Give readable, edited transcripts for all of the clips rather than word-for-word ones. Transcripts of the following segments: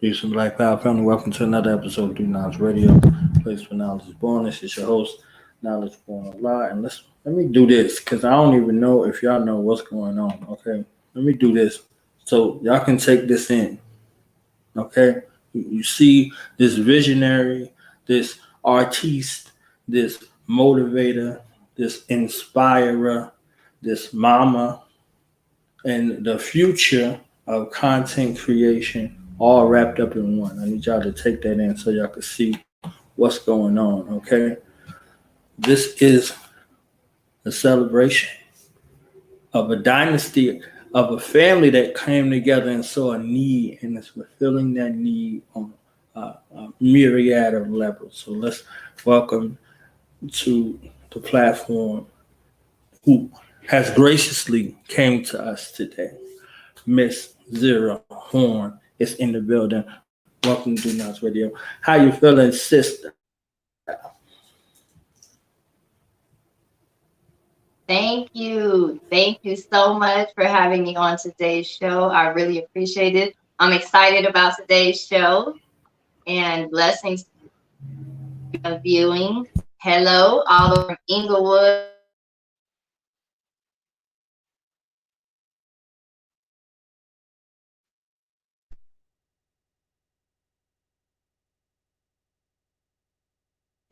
Peace and Black Power family. Welcome to another episode of Do Knowledge Radio. Place for knowledge is born. This is your host, Knowledge Born a Lot. And let me do this because I don't even know if y'all know what's going on. Okay, let me do this so y'all can take this in. Okay, you see this visionary, this artiste, this motivator, this inspirer, this mama, and the future of content creation all wrapped up in one. I need y'all to take that in so y'all can see what's going on, okay? This is a celebration of a dynasty, of a family that came together and saw a need and is fulfilling that need on a myriad of levels. So let's welcome to the platform who has graciously came to us today. Miss Zera Horn is in the building. Welcome to Nuts Radio. How you feeling, sister? Thank you. Thank you so much for having me on today's show. I really appreciate it. I'm excited about today's show and blessings of viewing. Hello, all from Inglewood.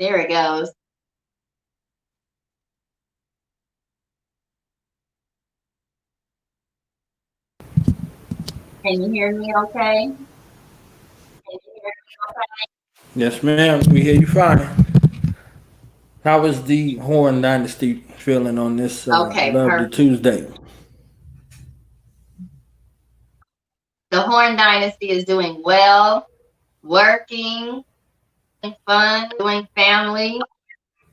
There it goes. Can you hear me okay? Can you hear Yes, ma'am. We hear you fine. How is the Horn Dynasty feeling on this me? Okay, lovely perfect. Tuesday? The Horn Dynasty is doing well, working, fun, doing family.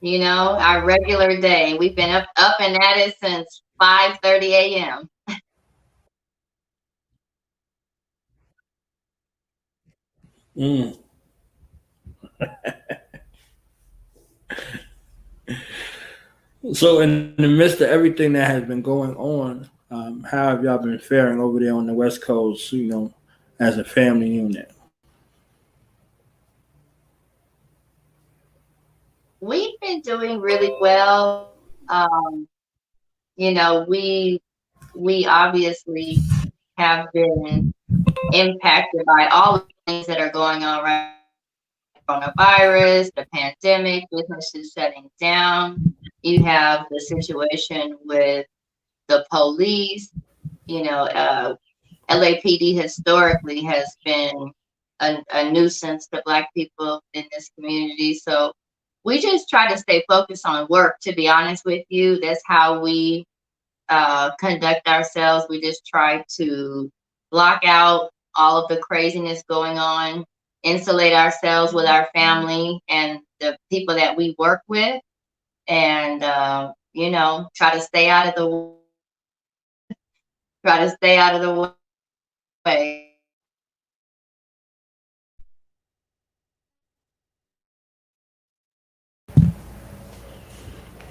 Our regular day. We've been up and at it since 5:30 a.m. Mm. So, in the midst of everything that has been going on, how have y'all been faring over there on the West Coast? As a family unit. We've been doing really well. Um, we obviously have been impacted by all the things that are going on right now. Coronavirus, the pandemic, businesses shutting down. You have the situation with the police. You know, uh, LAPD historically has been a nuisance to Black people in this community. So we just try to stay focused on work, to be honest with you. That's how we conduct ourselves. We just try to block out all of the craziness going on, insulate ourselves with our family and the people that we work with, and try to stay out of the way.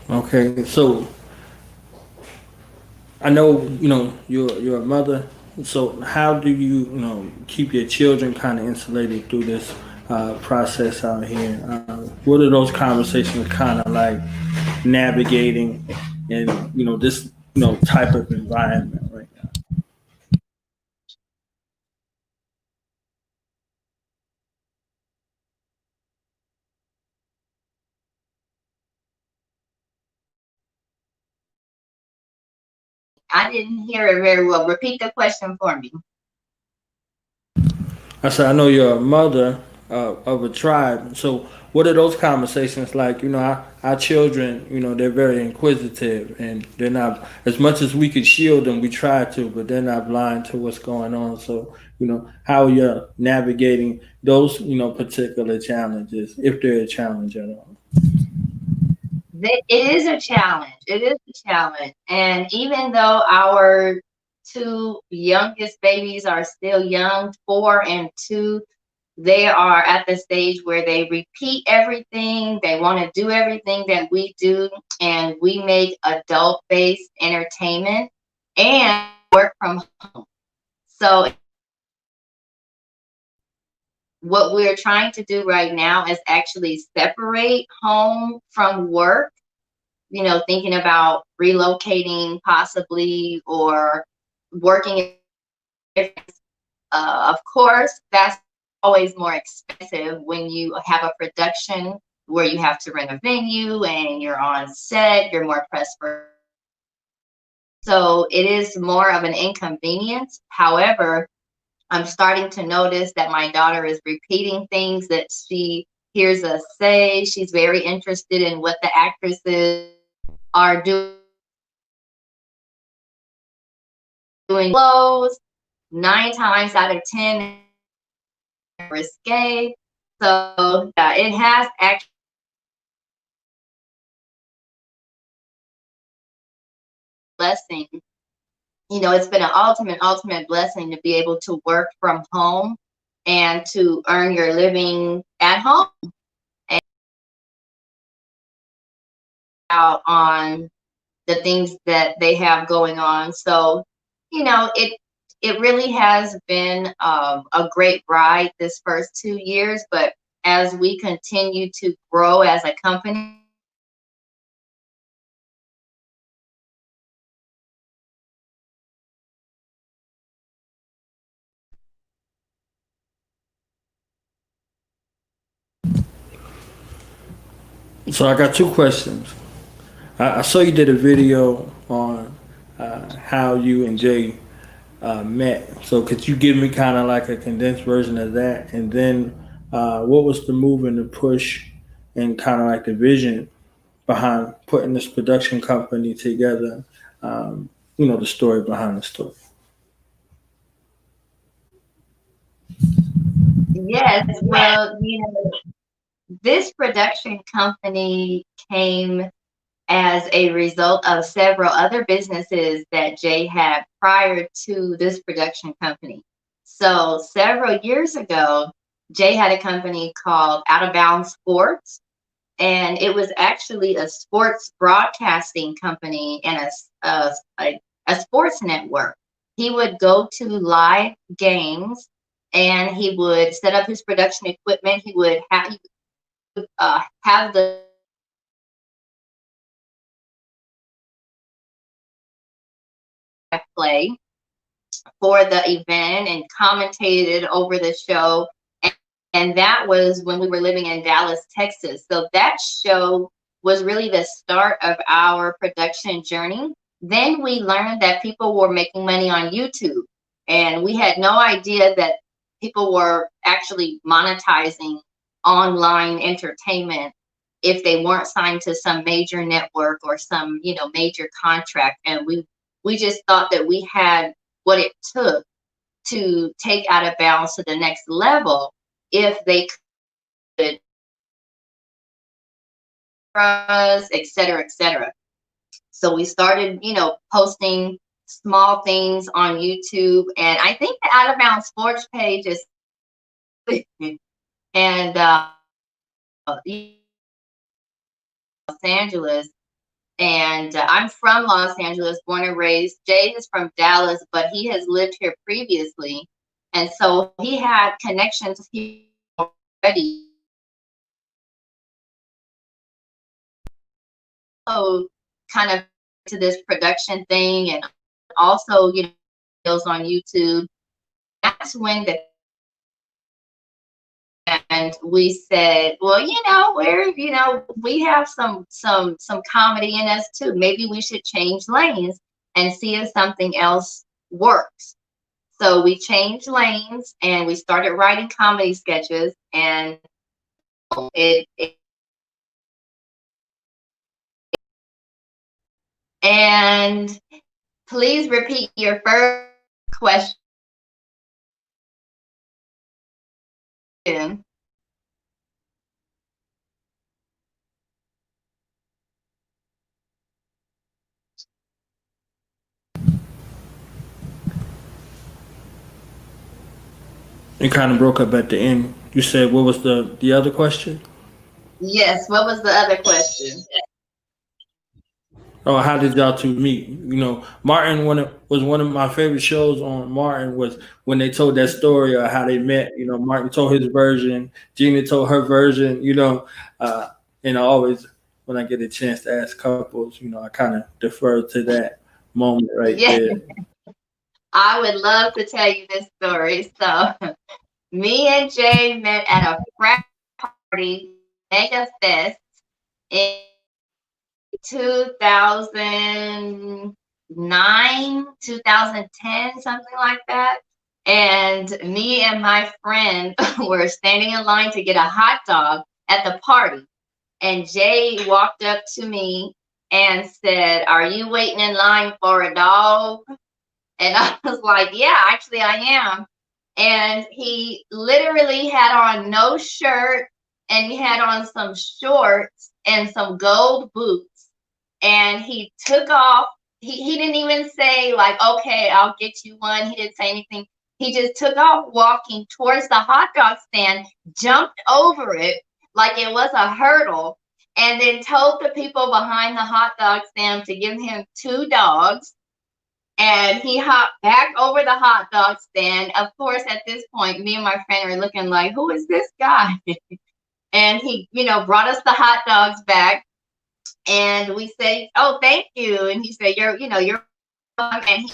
Okay, so I know you're a mother. So how do you keep your children kind of insulated through this process out here? What are those conversations kind of like navigating in this type of environment right now? I didn't hear it very well. Repeat the question for me. I said I know you're a mother of a tribe. So what are those conversations like? Our children, they're very inquisitive and they're not as much as we could shield them. We try to, but they're not blind to what's going on. So how you're navigating those particular challenges, if they're a challenge at all. It is a challenge. It is a challenge. And even though our two youngest babies are still young, 4 and 2, they are at the stage where they repeat everything. They want to do everything that we do. And we make adult based entertainment and work from home. So what we're trying to do right now is actually separate home from work, thinking about relocating possibly or working. Of course, that's always more expensive when you have a production where you have to rent a venue and you're on set, you're more pressed for. So it is more of an inconvenience. However, I'm starting to notice that my daughter is repeating things that she hears us say. She's very interested in what the actresses are doing. Clothes, 9 times out of 10, risque. So it has actually blessing. It's been an ultimate blessing to be able to work from home and to earn your living at home and out on the things that they have going on. So, it really has been a great ride this first 2 years, but as we continue to grow as a company, So I got two questions. I saw you did a video on how you and Jay met. So could you give me kind of like a condensed version of that? And then what was the move and the push and kind of like the vision behind putting this production company together? The story behind the story. yes, well, this production company came as a result of several other businesses that Jay had prior to this production company. So several years ago, Jay had a company called Out of Bounds Sports, and it was actually a sports broadcasting company and a sports network. He would go to live games and he would set up his production equipment. He would have the play for the event and commentated over the show. And that was when we were living in Dallas, Texas. So that show was really the start of our production journey. Then we learned that people were making money on YouTube. And we had no idea that people were actually monetizing online entertainment if they weren't signed to some major network or some, major contract. And we just thought that we had what it took to take Out of Bounds to the next level if they could us, et cetera, et cetera. So we started, posting small things on YouTube. And I think the Out of Bounds Sports page is and Los Angeles. And I'm from Los Angeles, born and raised. Jay is from Dallas, but he has lived here previously. And so he had connections here already. So kind of to this production thing and also, videos on YouTube. That's when and we said, well, we have some comedy in us too. Maybe we should change lanes and see if something else works. So we changed lanes and we started writing comedy sketches, and it and please repeat your first question. It kind of broke up at the end. You said what was the other question? Yes, what was the other question? or how did y'all two meet? You know, Martin was one of my favorite shows on Martin was when they told that story of how they met. You know, Martin told his version, Gina told her version. You know, uh, and I always when I get a chance to ask couples, you know, I kind of defer to that moment right Yeah, there. I would love to tell you this story. So, me and Jay met at a frat party, Mega Fest, in 2009, 2010, something like that. And me and my friend were standing in line to get a hot dog at the party. And Jay walked up to me and said, "Are you waiting in line for a dog?" And I was like, "Yeah, actually, I am." And he literally had on no shirt and he had on some shorts and some gold boots. And he took off. He didn't even say, like, "Okay, I'll get you one." He didn't say anything. He just took off walking towards the hot dog stand, jumped over it like it was a hurdle, and then told the people behind the hot dog stand to give him two dogs, and he hopped back over the hot dog stand. Of course, at this point, me and my friend are looking like, who is this guy? And he, brought us the hot dogs back. And we said, "Oh, thank you." And he said, you're welcome.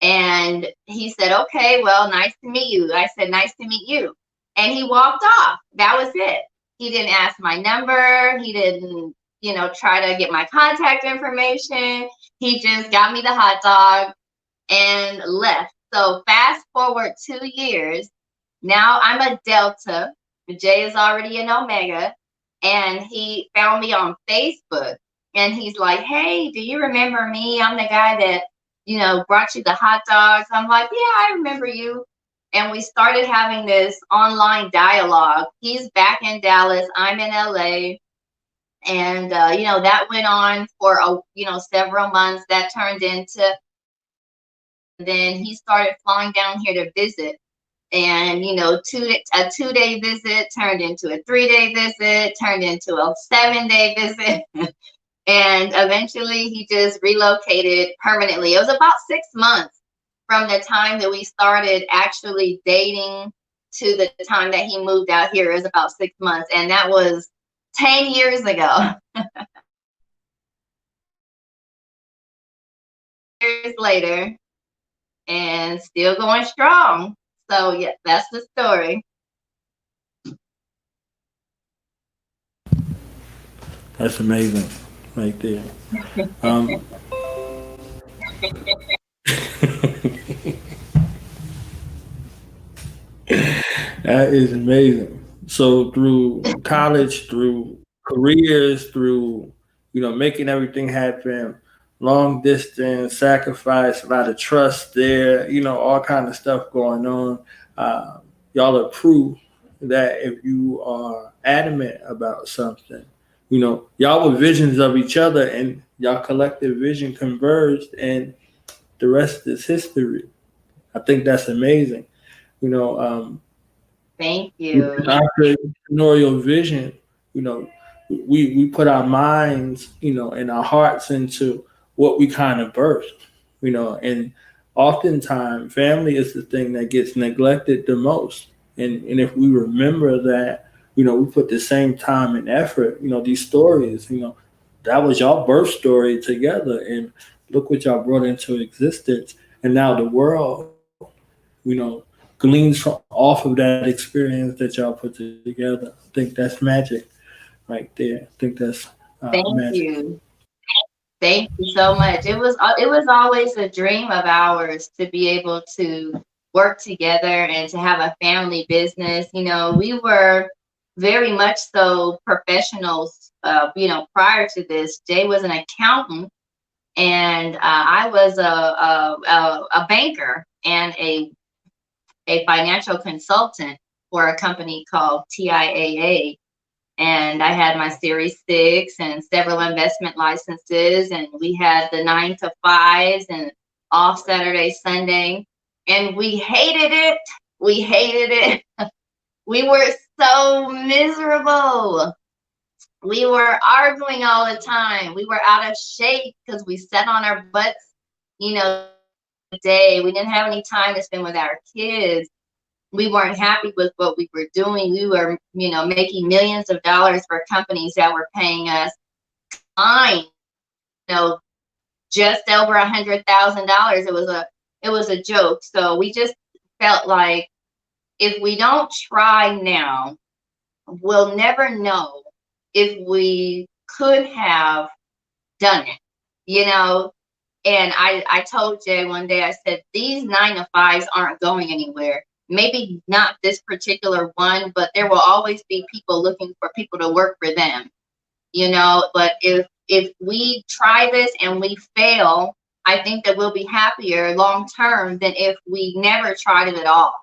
And he said, "Okay, well, nice to meet you." I said, "Nice to meet you." And he walked off. That was it. He didn't ask my number. He didn't, try to get my contact information. He just got me the hot dog and left. So fast forward 2 years. Now I'm a Delta. Jay is already an Omega. And he found me on Facebook. And he's like, "Hey, do you remember me? I'm the guy that, brought you the hot dogs." I'm like, "Yeah, I remember you." And we started having this online dialogue. He's back in Dallas. I'm in LA. And, that went on for, several months. That turned into, then he started flying down here to visit. And a 2-day visit turned into a 3-day visit, turned into a 7-day visit. And eventually he just relocated permanently. It was about 6 months from the time that we started actually dating to the time that he moved out here. It was about 6 months, and that was 10 years ago. Years later, and still going strong. So yeah, that's the story. That's amazing, right there. Um, that is amazing. So through college, through careers, through making everything happen, long distance, sacrifice, a lot of trust there, all kind of stuff going on. Uh, y'all are proof that if you are adamant about something, y'all were visions of each other, and y'all collective vision converged, and the rest is history. I think that's amazing. You know, Thank with you. our entrepreneurial vision, you know, we put our minds, and our hearts into what we kind of birth, and oftentimes family is the thing that gets neglected the most. And if we remember that, we put the same time and effort, these stories, that was y'all birth story together, and look what y'all brought into existence. And now the world, gleans off of that experience that y'all put together. I think that's magic right there. I think that's Thank magic. you. Thank you so much. It was always a dream of ours to be able to work together and to have a family business. We were very much so professionals. Prior to this, Jay was an accountant, and I was a banker and a financial consultant for a company called TIAA. And I had my Series 6 and several investment licenses, and we had the 9 to 5s and off Saturday, Sunday. And we hated it. We hated it. We were so miserable. We were arguing all the time. We were out of shape because we sat on our butts, day. We didn't have any time to spend with our kids. We weren't happy with what we were doing. We were, making millions of dollars for companies that were paying us fine, just over $100,000. It was a joke. So we just felt like if we don't try now, we'll never know if we could have done it. And I told Jay one day, I said, these 9 to 5s aren't going anywhere. Maybe not this particular one, but there will always be people looking for people to work for them. But if we try this and we fail, I think that we'll be happier long term than if we never tried it at all.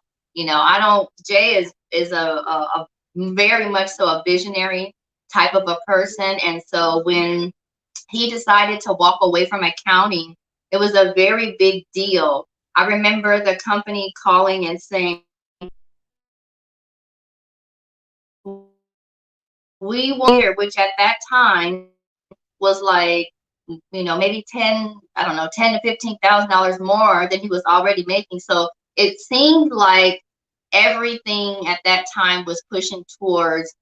Jay is a very much so a visionary type of a person. And so when he decided to walk away from accounting, it was a very big deal. I remember the company calling and saying, we want here, which at that time was like, maybe $10 to $15,000 more than he was already making. So it seemed like everything at that time was pushing towards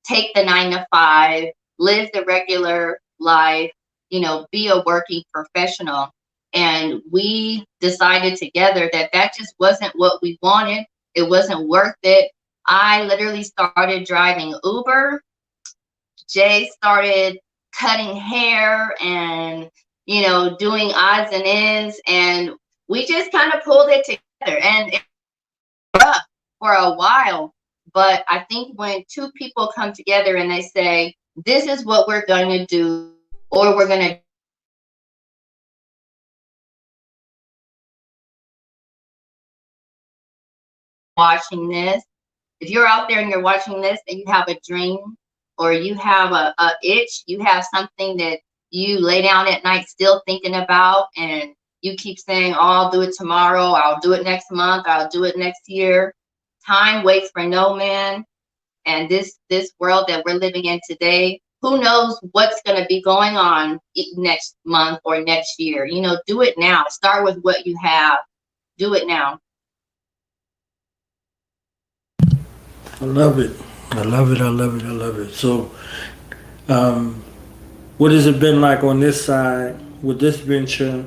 take the 9 to 5, live the regular life, be a working professional. And we decided together that just wasn't what we wanted. It wasn't worth it. I literally started driving Uber. Jay started cutting hair and, doing odds and ends. And we just kind of pulled it together, and it was rough for a while. But I think when two people come together and they say, this is what we're going to do, or we're going to watching this. If you're out there and you're watching this and you have a dream, or you have a itch, you have something that you lay down at night still thinking about, and you keep saying, oh, I'll do it tomorrow, I'll do it next month, I'll do it next year. Time waits for no man. And this world that we're living in today, who knows what's going to be going on next month or next year. Do it now. Start with what you have. Do it now. I love it. I love it. I love it. I love it. So, um, what has it been like on this side with this venture,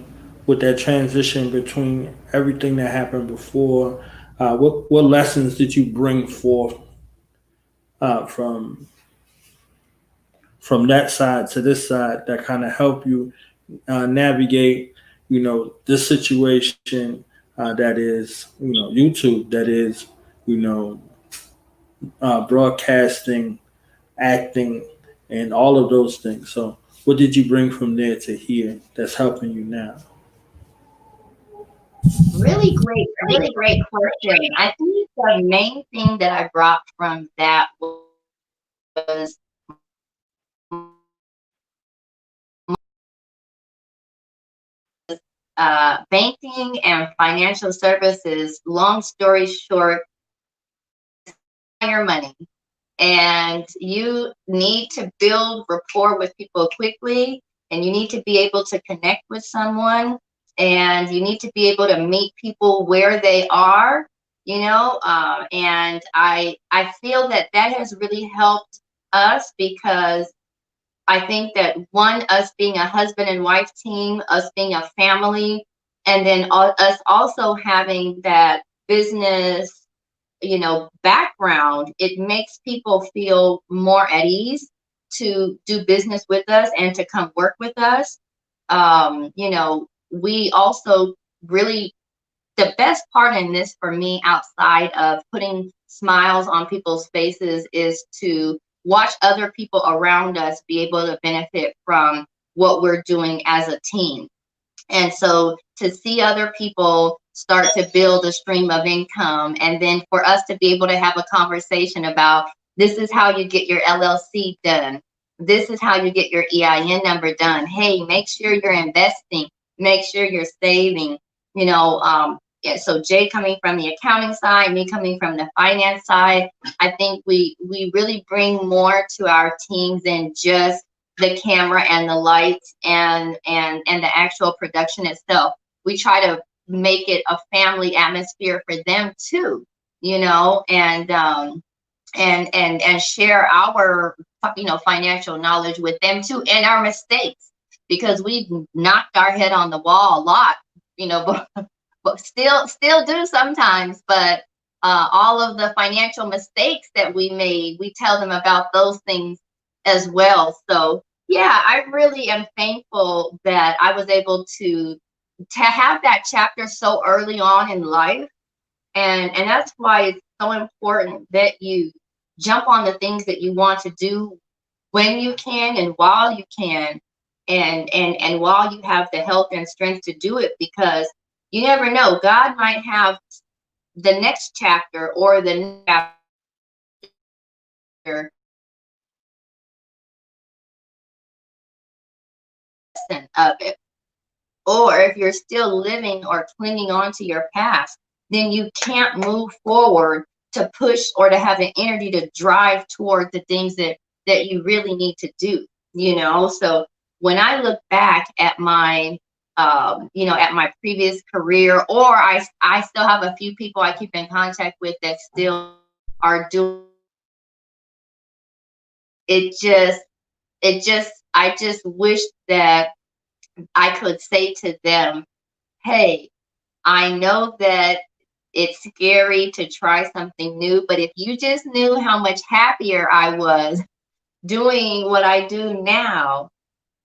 with that transition between everything that happened before? What lessons did you bring forth uh, from from that side to this side that kind of help you navigate, this situation that is, YouTube, that is, you know, broadcasting, acting, and all of those things. So, what did you bring from there to here that's helping you now? Really great question. I think the main thing that I brought from that was banking and financial services. Long story short, your money. And you need to build rapport with people quickly, and you need to be able to connect with someone, and you need to be able to meet people where they are, and I feel that has really helped us, because I think that one, us being a husband and wife team, us being a family, and then us also having that business background, it makes people feel more at ease to do business with us and to come work with us. We also really, the best part in this for me, outside of putting smiles on people's faces, is to watch other people around us be able to benefit from what we're doing as a team. And so to see other people start to build a stream of income, and then for us to be able to have a conversation about, this is how you get your LLC done. This is how you get your EIN number done. Hey, make sure you're investing. Make sure you're saving. yeah, so Jay coming from the accounting side, me coming from the finance side, I think we really bring more to our teams than just the camera and the lights and the actual production itself. We try to make it a family atmosphere for them too, and share our financial knowledge with them too, and our mistakes, because we've knocked our head on the wall a lot, but still do sometimes. But all of the financial mistakes that we made, we tell them about those things as well. So yeah, I really am thankful that I was able to have that chapter so early on in life. And that's why it's so important that you jump on the things that you want to do when you can and while you can, and while you have the health and strength to do it, because you never know, God might have the next chapter or the next chapter of it. Or if you're still living or clinging on to your past, then you can't move forward to push or to have the energy to drive toward the things that you really need to do. So when I look back at my at my previous career, or I still have a few people I keep in contact with that still are doing it. Just I just wish that I could say to them, hey, I know that it's scary to try something new, but if you just knew how much happier I was doing what I do now,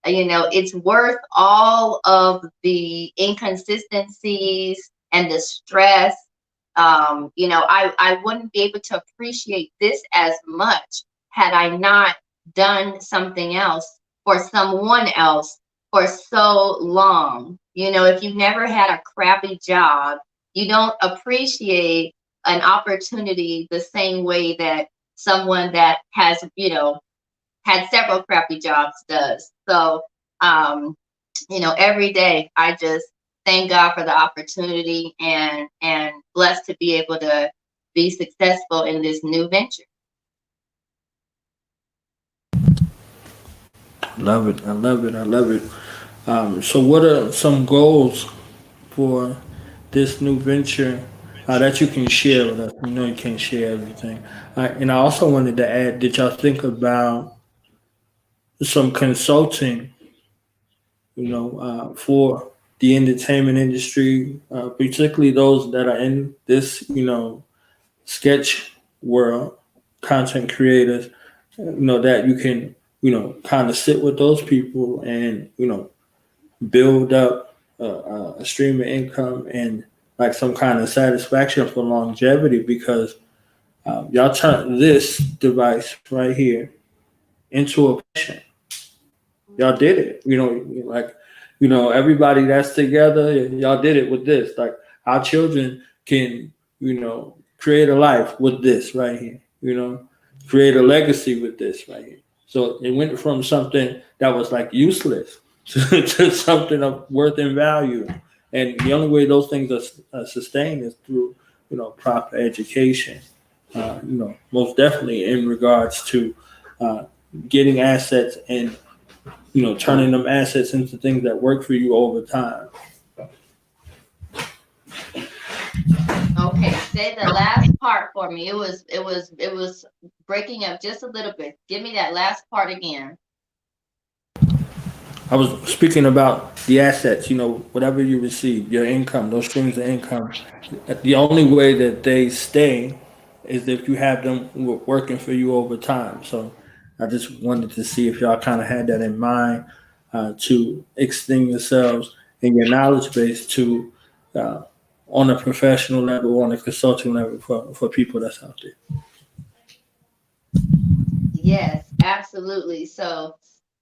it's worth all of the inconsistencies and the stress. I wouldn't be able to appreciate this as much had I not done something else for someone else for so long. If you've never had a crappy job, you don't appreciate an opportunity the same way that someone that has, had several crappy jobs does. So, every day I just thank God for the opportunity, and blessed to be able to be successful in this new venture. Love it. I love it. I love it. So, what are some goals for this new venture that you can share with us? You know, you can't share everything. And I also wanted to add, did y'all think about some consulting, for the entertainment industry, particularly those that are in this, sketch world, content creators, that you can, kind of sit with those people and, build up a stream of income and like some kind of satisfaction for longevity, because y'all turn this device right here into a passion. Y'all did it. Like, everybody that's together, y'all did it with this. Like, our children can, create a life with this right here, create a legacy with this right here. So it went from something that was like useless to something of worth and value. And the only way those things are sustained is through, proper education. Most definitely in regards to uh, getting assets and turning them assets into things that work for you over time. Okay, say the last part for me. It was breaking up just a little bit. Give me that last part again. I was speaking about the assets, whatever you receive, your income, those streams of income. The only way that they stay is if you have them working for you over time. So I just wanted to see if y'all kind of had that in mind, to extend yourselves and your knowledge base to, uh, on a professional level, on a consulting level for people that's out there. Yes, absolutely. So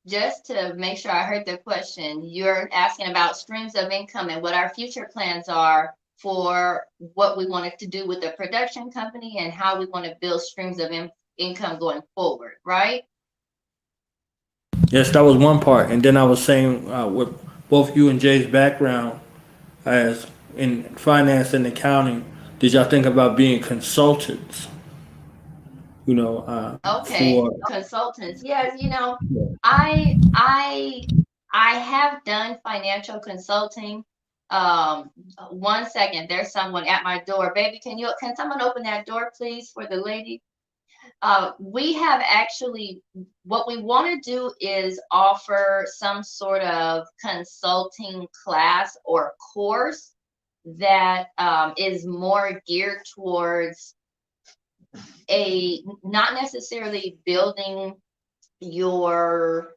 just to make sure I heard the question, you're asking about streams of income and what our future plans are for what we wanted to do with the production company and how we want to build streams of income going forward, right? Yes, that was one part. And then I was saying, with both you and Jay's background as in finance and accounting, did y'all think about being consultants? Okay, For consultants. Yes, I I have done financial consulting. Um, 1 second, there's someone at my door. Baby, can someone open that door, please, for the lady? We have actually, what we want to do is offer some sort of consulting class or course that is more geared towards a not necessarily building your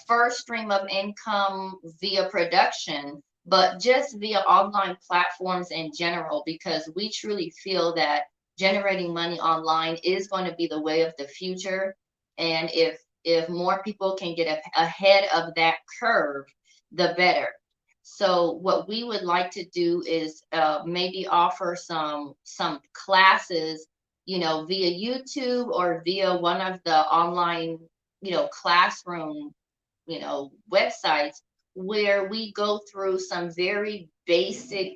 first stream of income via production, but just via online platforms in general, because we truly feel that generating money online is going to be the way of the future. And if more people can get ahead of that curve, the better. So what we would like to do is maybe offer some classes, via YouTube or via one of the online, classroom, websites, where we go through some very basic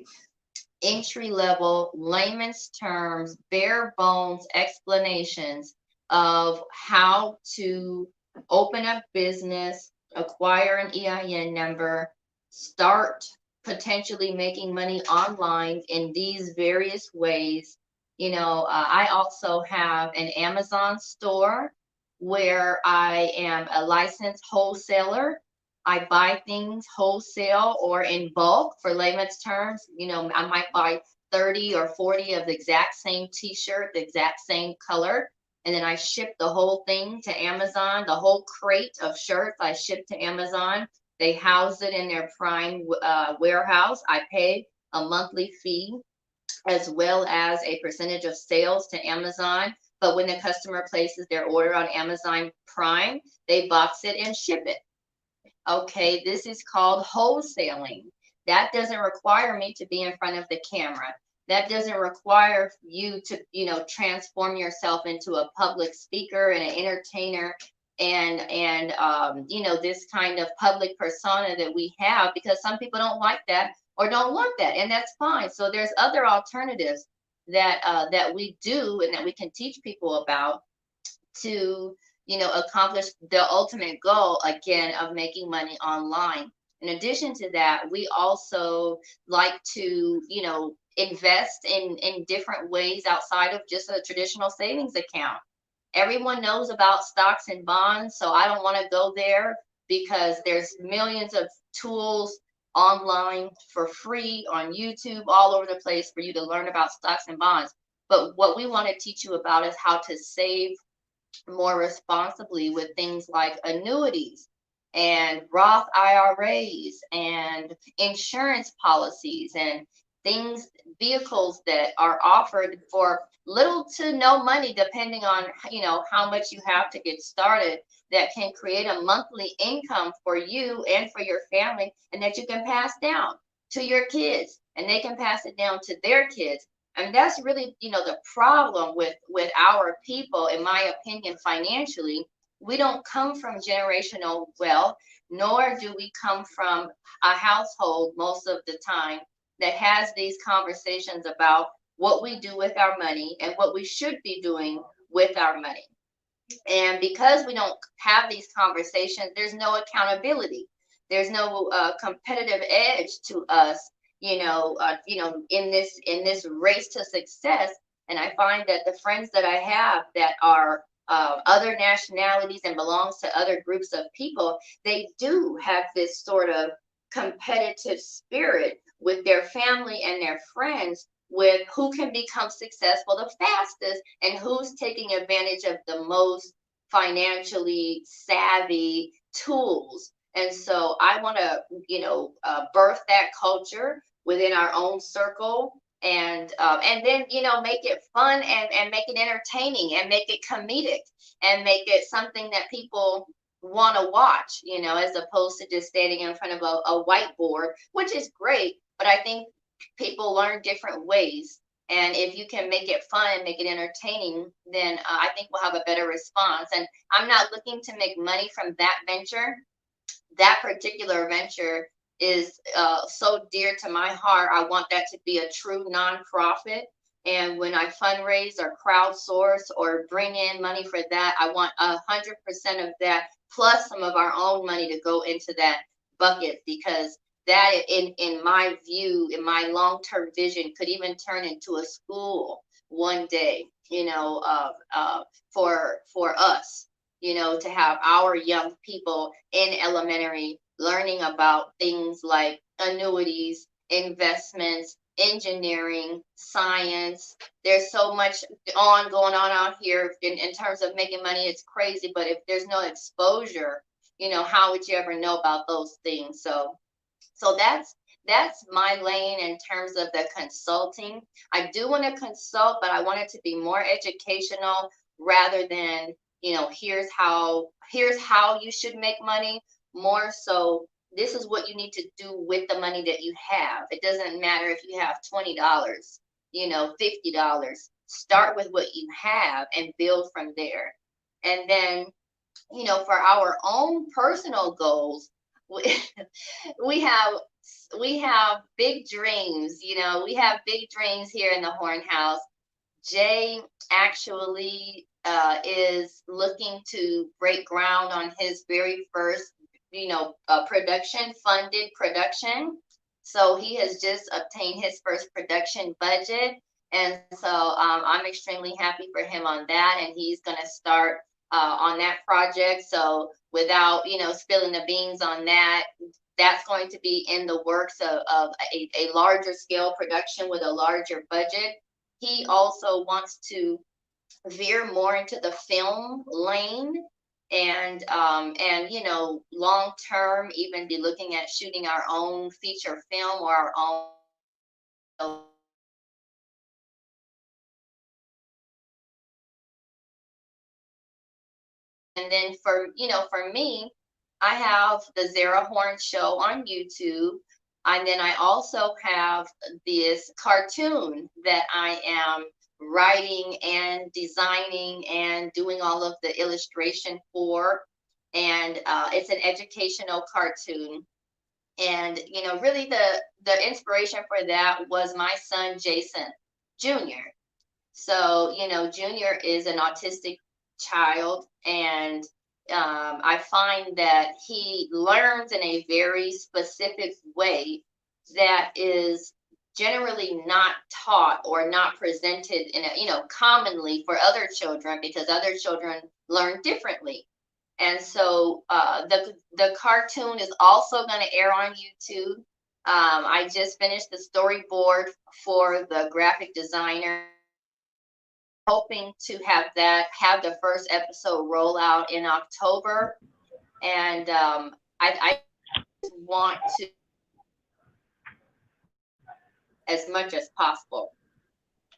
entry level, layman's terms, bare bones explanations of how to open up business, acquire an EIN number, start potentially making money online in these various ways. I also have an Amazon store where I am a licensed wholesaler. I buy things wholesale or in bulk, for layman's terms. I might buy 30 or 40 of the exact same t-shirt, the exact same color, and then I ship the whole thing to Amazon. The whole crate of shirts I ship to Amazon. They house it in their Prime warehouse. I pay a monthly fee as well as a percentage of sales to Amazon. But when the customer places their order on Amazon Prime, they box it and ship it. Okay, this is called wholesaling. That doesn't require me to be in front of the camera. That doesn't require you to, transform yourself into a public speaker and an entertainer and this kind of public persona that we have, because some people don't like that or don't want that, and that's fine. So there's other alternatives that we do and that we can teach people about to accomplish the ultimate goal, again, of making money online. In addition to that, we also like to invest in different ways outside of just a traditional savings account. Everyone knows about stocks and bonds, so I don't want to go there, because there's millions of tools online for free on YouTube all over the place for you to learn about stocks and bonds. But what we want to teach you about is how to save more responsibly with things like annuities and Roth IRAs and insurance policies and things, vehicles that are offered for little to no money, depending on how much you have to get started, that can create a monthly income for you and for your family, and that you can pass down to your kids, and they can pass it down to their kids. And that's really, the problem with our people, in my opinion. Financially, we don't come from generational wealth, nor do we come from a household most of the time that has these conversations about what we do with our money and what we should be doing with our money. And because we don't have these conversations, there's no accountability. There's no competitive edge to us, in this race to success. And I find that the friends that I have that are other nationalities and belongs to other groups of people, they do have this sort of competitive spirit with their family and their friends, with who can become successful the fastest and who's taking advantage of the most financially savvy tools. And so I want to, birth that culture within our own circle, and then make it fun, and make it entertaining, and make it comedic, and make it something that people want to watch, as opposed to just standing in front of a whiteboard, which is great. But I think people learn different ways. And if you can make it fun and make it entertaining, then I think we'll have a better response. And I'm not looking to make money from that venture. That particular venture is so dear to my heart. I want that to be a true nonprofit. And when I fundraise or crowdsource or bring in money for that, I want 100% of that plus some of our own money to go into that bucket, because that, in my view, in my long-term vision, could even turn into a school one day, for us, to have our young people in elementary learning about things like annuities, investments, engineering, science. There's so much going on out here in terms of making money. It's crazy, but if there's no exposure, how would you ever know about those things? So that's my lane in terms of the consulting. I do want to consult, but I want it to be more educational rather than, here's how you should make money. More so, this is what you need to do with the money that you have. It doesn't matter if you have $20, $50. Start with what you have and build from there. And then, for our own personal goals, we, we have big dreams. We have big dreams here in the Horn House. Jay actually is looking to break ground on his very first, funded production. So he has just obtained his first production budget. And so I'm extremely happy for him on that. And he's going to start on that project. So without, spilling the beans on that, that's going to be in the works of a larger scale production with a larger budget. He also wants to veer more into the film lane, and long term even be looking at shooting our own feature film or our own. And then for me, I have the Zera Horn show on YouTube. And then I also have this cartoon that I am writing and designing and doing all of the illustration for. And it's an educational cartoon. And, really the inspiration for that was my son, Jason Jr. So, Junior is an autistic child, and I find that he learns in a very specific way that is generally not taught or not presented in commonly for other children, because other children learn differently. And so the cartoon is also going to air on YouTube. I just finished the storyboard for the graphic designer, hoping to have the first episode roll out in October. And I want to, as much as possible.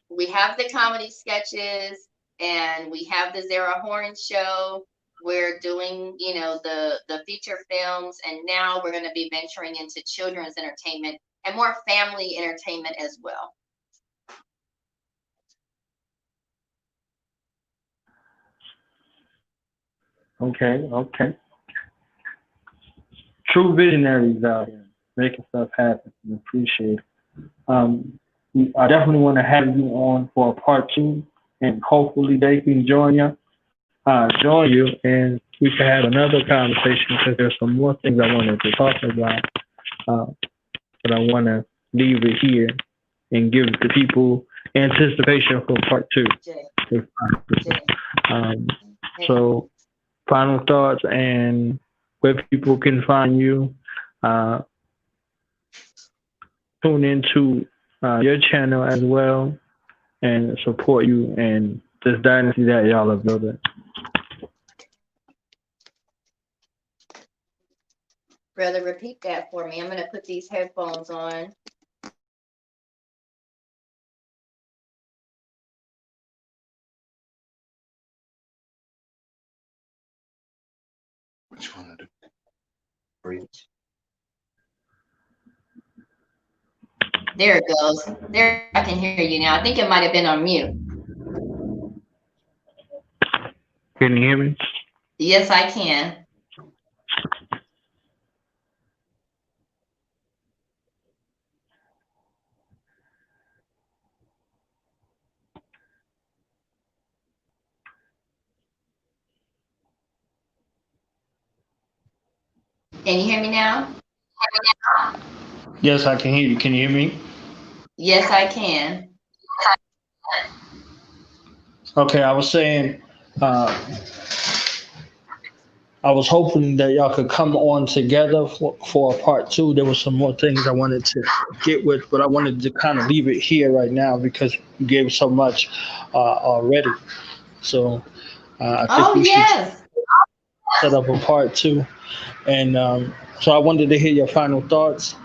We have the comedy sketches and we have the Zera Horn show. We're doing, the feature films, and now we're going to be venturing into children's entertainment and more family entertainment as well. Okay. True visionaries out here making stuff happen. We appreciate it. I definitely want to have you on for a part 2, and hopefully they can join you, and we can have another conversation, because there's some more things I wanted to talk about, but I want to leave it here and give the people anticipation for part 2. So, final thoughts and where people can find you. Tune into your channel as well and support you and this dynasty that y'all are building. Brother, repeat that for me. I'm going to put these headphones on. Which one to do? Breathe. There it goes. There, I can hear you now. I think it might have been on mute. Can you hear me? Yes, I can. Can you hear me now? Yes, I can hear you. Can you hear me? Yes, I can. Okay, I was saying, uh, I was hoping that y'all could come on together for a part two. There were some more things I wanted to get with, but I wanted to kind of leave it here right now because you gave so much already. So I think Oh, we should yes. set up a part two. And so I wanted to hear your final thoughts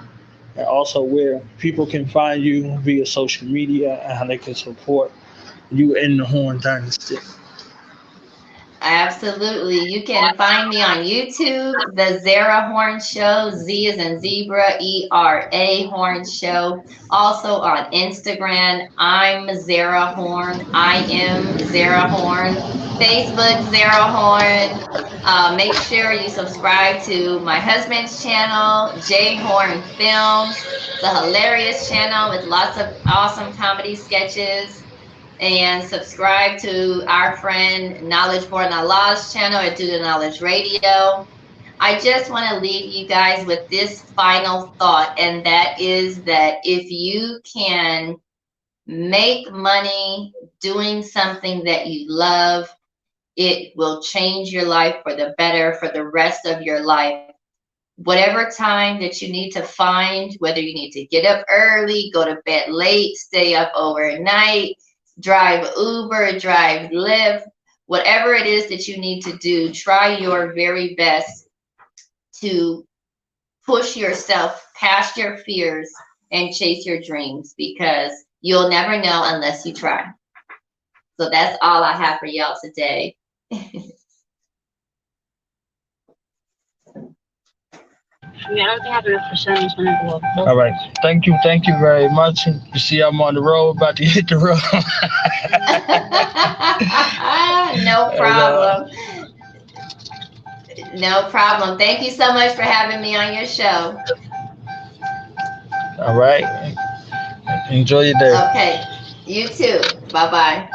and also where people can find you via social media and how they can support you in the Horn Dynasty. Absolutely. You can find me on YouTube, the Zera Horn Show. Z is in zebra, ERA Horn Show. Also on Instagram, I'm Zera Horn. I am Zera Horn. Facebook, Zera Horn. Make sure you subscribe to my husband's channel, J Horn Films. It's a hilarious channel with lots of awesome comedy sketches, and subscribe to our friend Knowledge for Allah's channel at Do the Knowledge Radio. I just want to leave you guys with this final thought, and that is that if you can make money doing something that you love, it will change your life for the better for the rest of your life. Whatever time that you need to find, whether you need to get up early, go to bed late, stay up overnight, drive Uber, drive Lyft, whatever it is that you need to do, try your very best to push yourself past your fears and chase your dreams, because you'll never know unless you try. So that's all I have for y'all today. I mean, I don't think I have enough percentage on the wall. All right. Thank you very much. You see, I'm on the road, about to hit the road. No and, problem. No problem. Thank you so much for having me on your show. all right. Enjoy your day. Okay. You too. Bye bye.